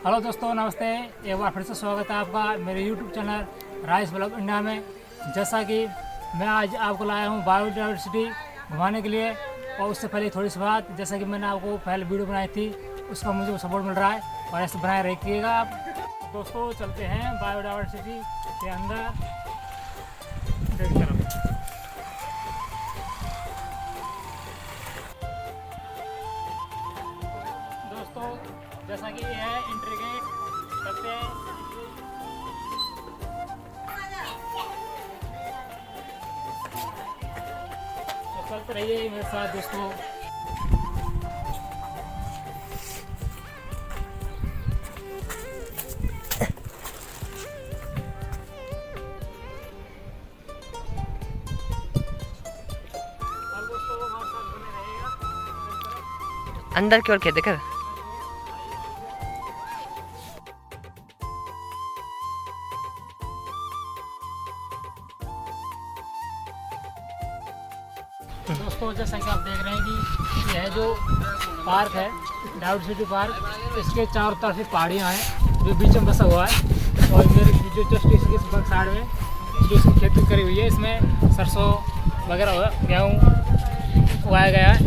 Hello दोस्तों, नमस्ते। एक बार फिर से स्वागत है आपका मेरे YouTube channel rice blog India में। जैसा कि मैं आज आपको लाया हूँ बायोडाइवर्सिटी घुमाने के लिए। और उससे पहले थोड़ी सी बात, जैसा कि मैंने आपको पहले वीडियो बनाई थी, उसका मुझे सपोर्ट मिल रहा है और ऐसे बनाए रखिएगा आप। दोस्तों चलते हैं बायोडाइवर्सिटी के अंदर। दोस्तों जैसा कि ये है एंट्री गेट, चलते हैं। तो चलते रहिए मेरे साथ दोस्तों। अंदर की ओर क्या देखा? दोस्तों जैसा कि आप देख रहे हैं कि यह जो पार्क है डाइवर्सिटी पार्क, इसके चारों तरफ से पहाड़ियाँ हैं जो बीच में बसा हुआ है। और मेरे जो जस्ट इसके साइड में जो इसकी खेती करी हुई है, इसमें सरसों वगैरह गेहूँ उगाया गया है।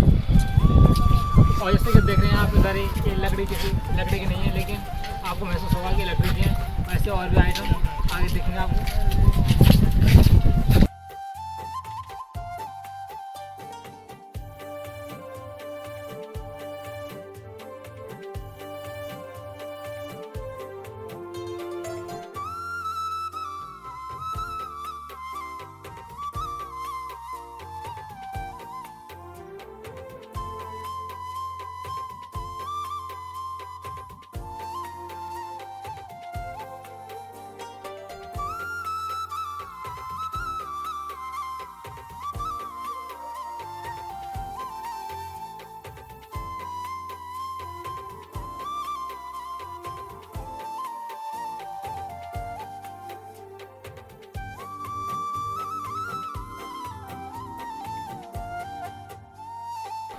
और जैसे कि देख रहे हैं आप इधर ही लकड़ी की नहीं है, लेकिन आपको महसूस होगा कि लकड़ी की है। ऐसे और भी आइटम आगे दिखेंगे आपको।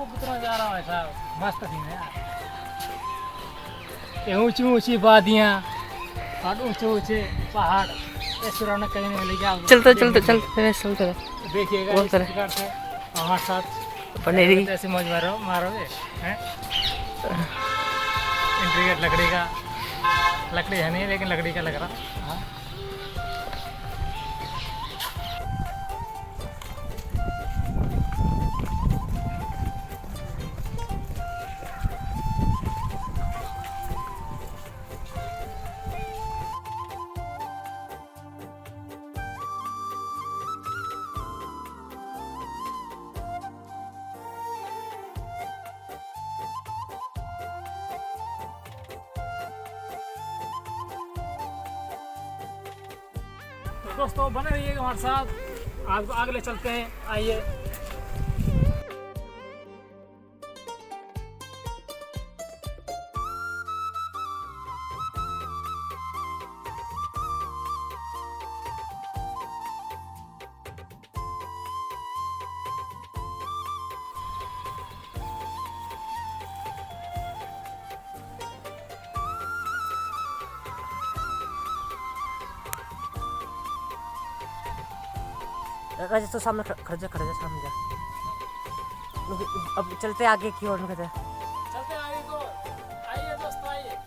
कितना जा रहा है साहब, मस्त सीन है यार। ये ऊंची ऊंची वादियाँ और ऊंचे ऊंचे पहाड़, इस रौनक कहीं नहीं मिलेगी आपको। चलते देखिएगा इस प्रकार से हमारे साथ पनेरी ऐसे मौज मारोगे हैं। एंट्री गेट लकड़ी है नहीं, लेकिन लकड़ी का लग रहा। हाँ तो दोस्तों बने रहिएगा हमारे साथ, आपको आगे ले चलते हैं। आइए। राजा तो सामने खड़ जा सामने जा। अब चलते आगे की ओर चलते आइए तो, आइए दोस्तों आइए।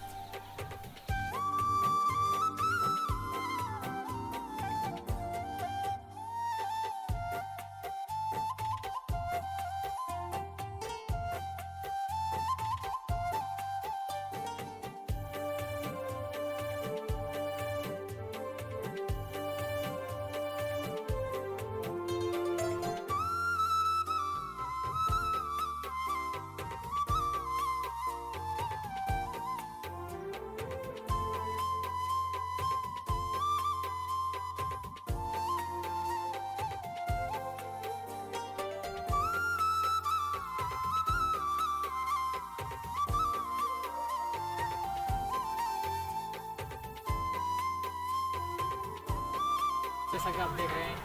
जैसा कि आप देख रहे हैं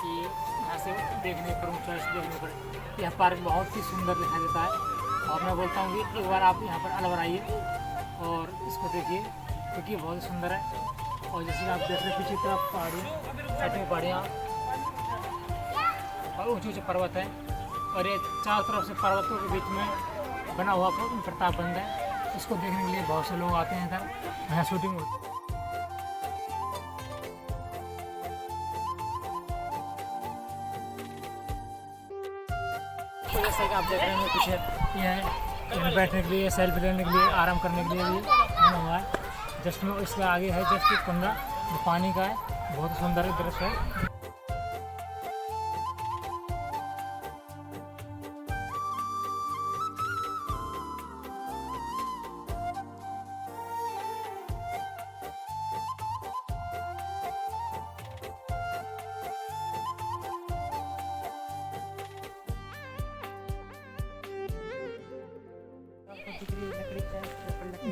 कि यहाँ से देखने पर ऊंचाई से देखने पर यह पार्क बहुत ही सुंदर दिखाई देता है। और मैं बोलता हूँ कि एक बार आप यहाँ पर अलवर आइए और इसको देखिए क्योंकि बहुत सुंदर है। और जैसे कि आप देख रहे हैं पीछे तरफ पहाड़ियाँ, साइड में पहाड़ियाँ और ऊँचे ऊँचे पर्वत है। और ये चारों तरफ से पर्वतों के बीच में बना हुआ प्रताप बंद है। इसको देखने के लिए बहुत से लोग आते हैं इधर, यहाँ शूटिंग होती है। तो जैसा कि आप देख रहे हैं पीछे ये है बैठने के लिए, सेल्फी लेने के लिए, आराम करने के लिए भी बना हुआ है। जस्ट में इसके आगे है जस्ट एक कुंडा जो पानी का है, बहुत सुंदर दृश्य है।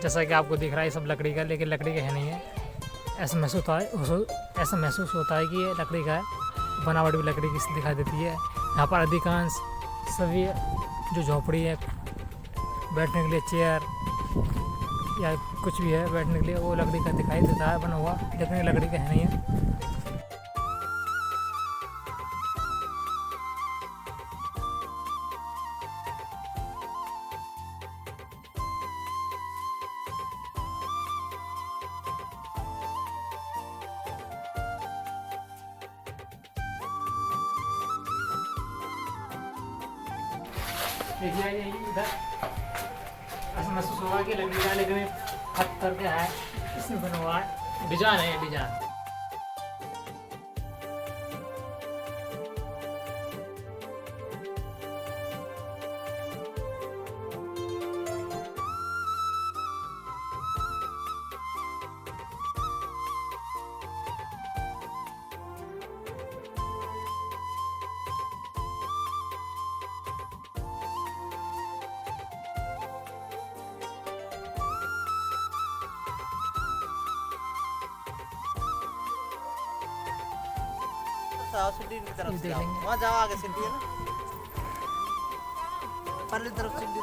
जैसा कि आपको दिख रहा है ये सब लकड़ी का, लेकिन लकड़ी का है नहीं है। ऐसा महसूस होता है कि ये लकड़ी का है। बनावट भी लकड़ी की दिखाई देती है। यहाँ पर अधिकांश सभी जो झोपड़ी है, बैठने के लिए चेयर या कुछ भी है बैठने के लिए, वो लकड़ी का दिखाई देता है बना हुआ, लेकिन ये लकड़ी का है नहीं है। देखिए ये इधर ऐसा महसूस होगा कि लकड़ी का, लेकिन पत्थर का है, इसमें बना हुआ है, डिजाइन है डिजाइन। सीढ़ी की तरफ ये से देख जाओ, लेंगे। वहाँ जाओ, आगे सीढ़ी है ना, परली तरफ सीढ़ी।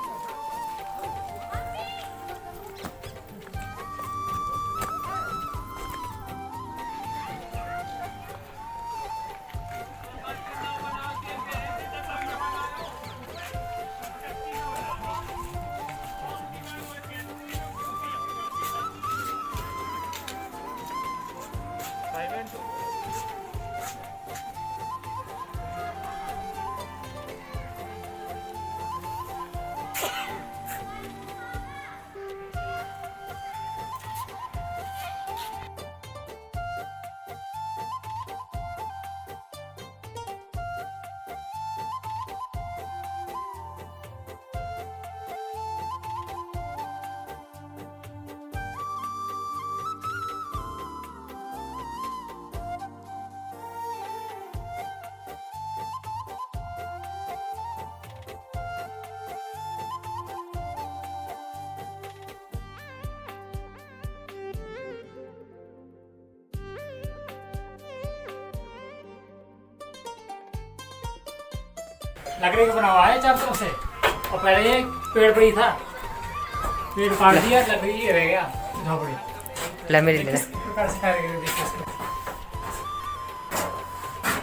लकड़ी का बना हुआ है चारों तरफ से, और पहले ये पेड़ पर ही था, पेड़ काट दिया, लकड़ी ही रह गया झोपड़ी। ले मेरी ले ले। किस प्रकार से करेंगे देखिए इसको।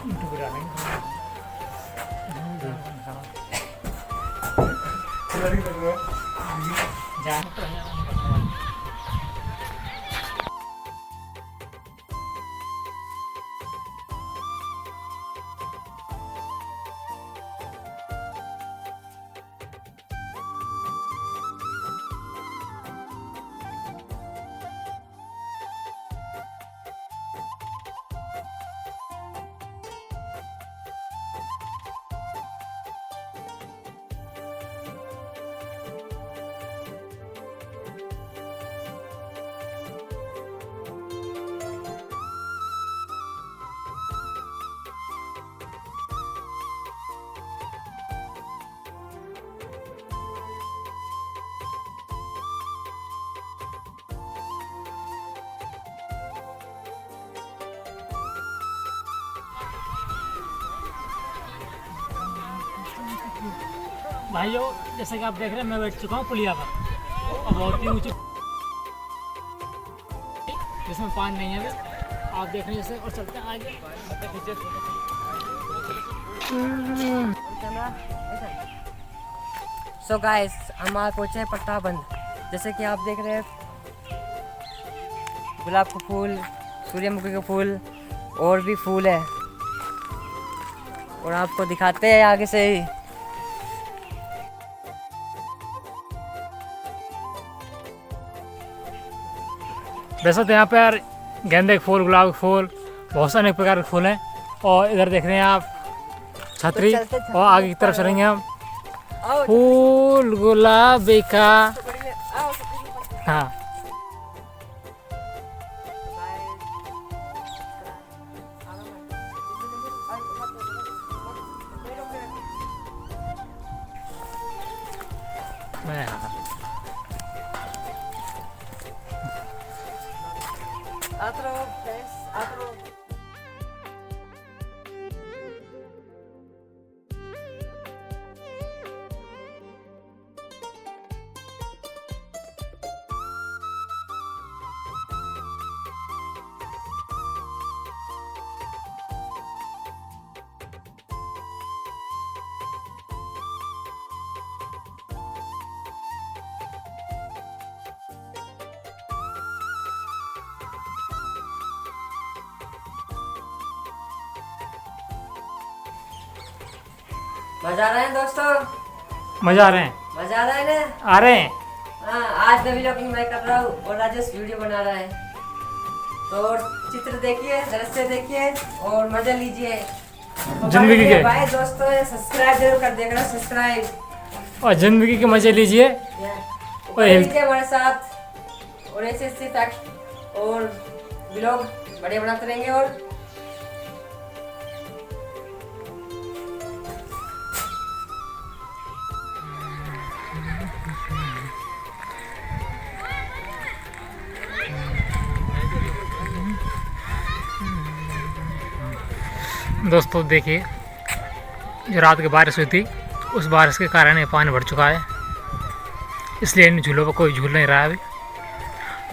यूट्यूब डालेंगे। भाइयों, जैसे कि आप देख रहे हैं मैं बैठ चुका हूँ पुलिया पर, और बहुत ही ऊँची जिसमें पानी नहीं है अभी। आप देख रहे हैं जैसे, और चलते हैं आगे। सो गाइस, हम आ पहुंचे हैं पट्टाबंद। जैसे कि आप देख रहे हैं, गुलाब का फूल, सूर्यमुखी का फूल और भी फूल है, और आपको दिखाते हैं आगे से ही। वैसे तो यहाँ पे यार गेंदे के फूल, गुलाब के फूल, बहुत सारे अनेक प्रकार के फूल हैं। और इधर देख रहे हैं आप छतरी, और आगे की तरफ चलेंगे हम। फूल गुलाब का, हाँ मैं मजा आ रहा है दोस्तों, मजा आ रहे हैं, मजा आ रहा है ना। आ रहे हैं। हाँ, आज नवी व्लॉगिंग मैं कर रहा हूँ और राजेश वीडियो बना रहा है। तो चित्र देखिए, दृश्य देखिए और मजा लीजिए। जिंदगी के भाई दोस्तों, सब्सक्राइब जरूर कर देगा, सब्सक्राइब, और जिंदगी के मजे लीजिए। लीजिए हमारे साथ, और ऐसे फैक्ट और व्लॉग बड़े बनाते रहेंगे। और दोस्तों देखिए, जो रात की बारिश हुई थी, उस बारिश के कारण ये पानी भर चुका है, इसलिए इन झूलों पर कोई झूल नहीं रहा है अभी।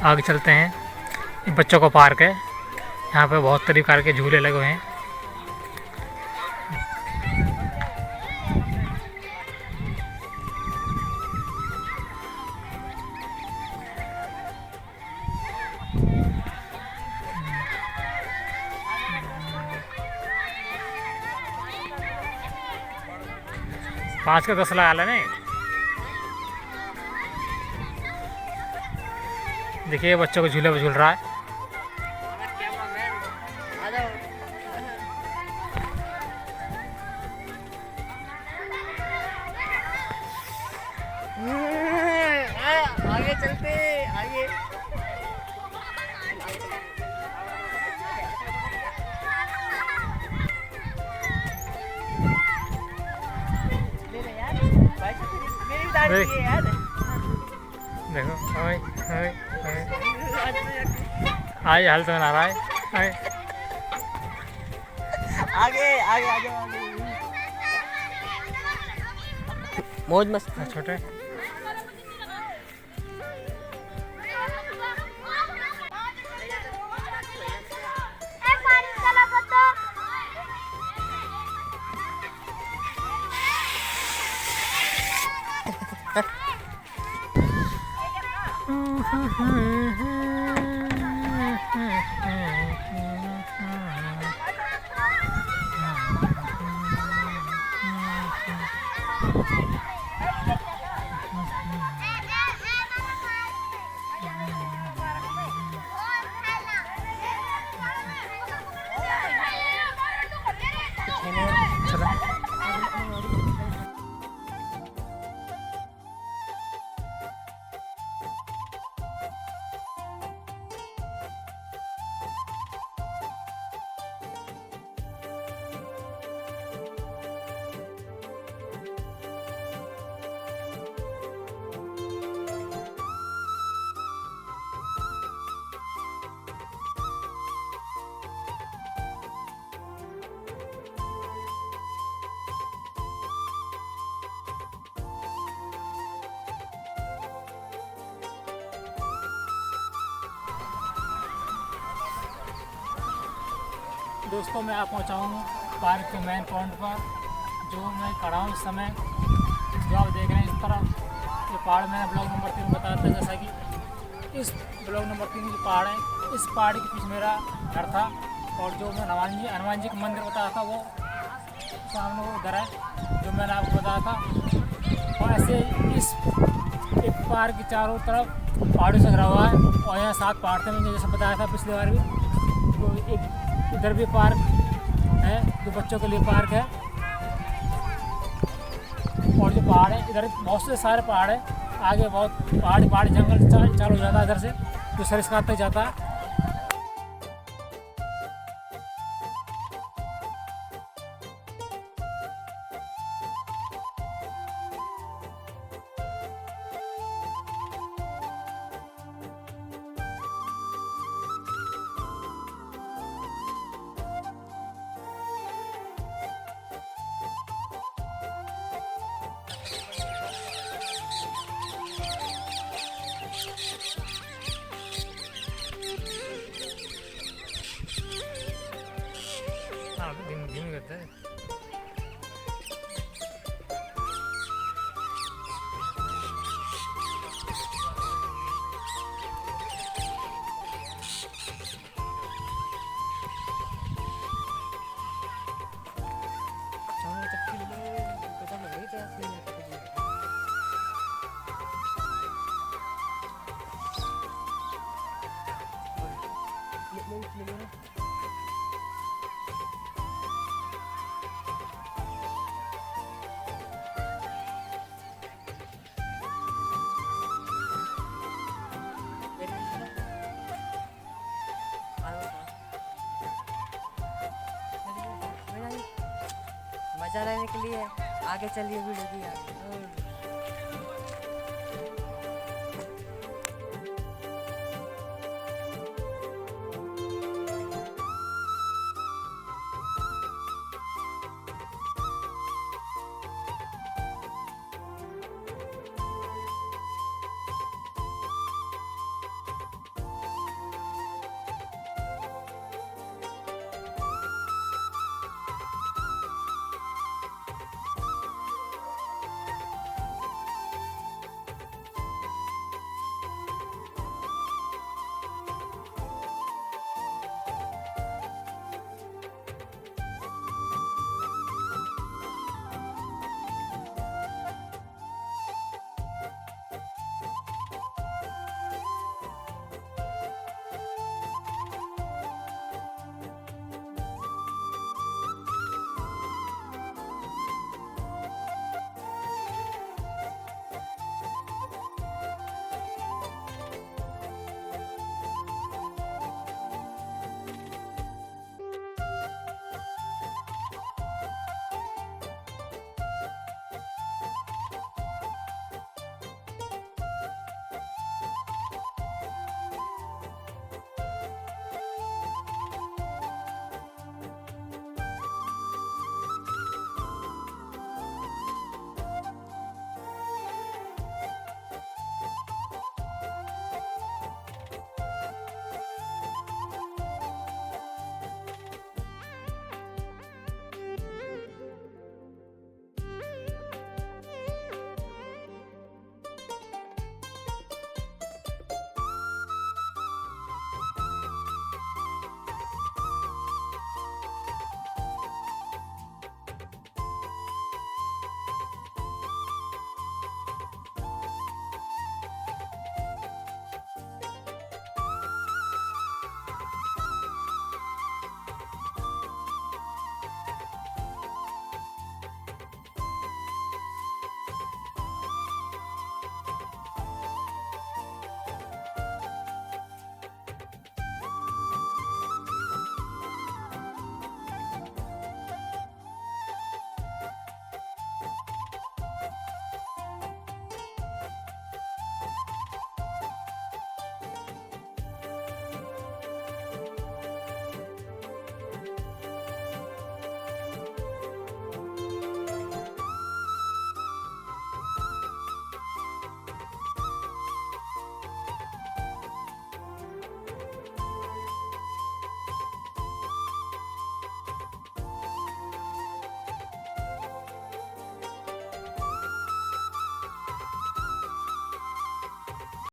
आगे चलते हैं। ये बच्चों का पार्क है, यहाँ पे बहुत प्रकार के झूले लगे हुए हैं। पाँच का 10 लगा लेने। देखिए बच्चों को झूले पर झूल रहा है। आगे चलते, आगे देखो, आज हाल तो बना रहा है। आगे आगे आगे मौज मस्त छोटे दोस्तों मैं आप पहुँचा हूँ पार्क के मेन पॉइंट पर, जो मैं खड़ा हूँ इस समय। जो आप देख रहे हैं इस तरफ ये पहाड़, मैंने ब्लॉग नंबर 3 में बताया था, जैसा कि इस ब्लॉग नंबर 3 जो पहाड़ है, इस पहाड़ के पीछे मेरा घर था। और जो मैं हनुमान जी का मंदिर बताया था वो सामने वो उधर है, जो मैंने आपको बताया था। और ऐसे इस एक पार्क के चारों तरफ पहाड़ों से घिरा हुआ है, और यहाँ 7 पहाड़ थे, मैंने जैसे बताया था पिछली बार भी। तो एक इधर भी पार्क है जो बच्चों के लिए पार्क है। और जो पहाड़ है इधर बहुत से सारे पहाड़ है, आगे बहुत पहाड़ जंगल चालू हो जाता है इधर से, जो सरिस्का तक जाता है। हाँ धीमे करते हैं। मजा लेने के लिए आगे चलिए वीडियो की।